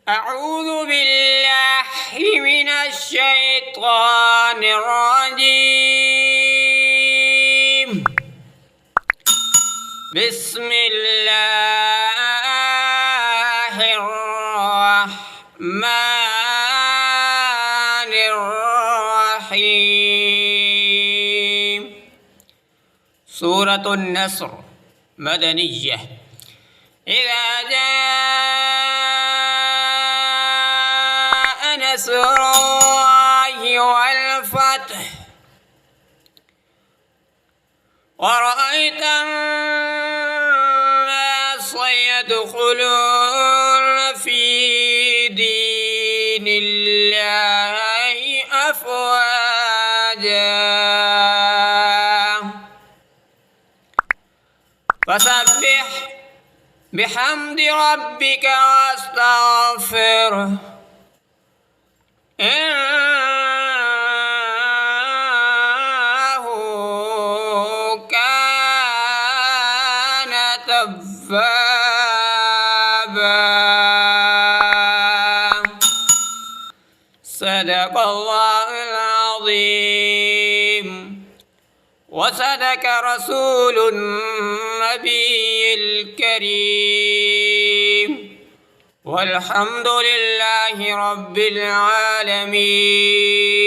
أعوذ بالله من الشيطان الرجيم. بسم الله الرحمن الرحيم. سورة النصر مدنية. إذا جاء نصر الله والفتح ورأيت الناس يدخلون في دين الله أفواجا فسبح بحمد ربك واستغفره إنه كان توابا. صدق الله العظيم وصدق رسول النبي الكريم والحمد لله رب العالمين.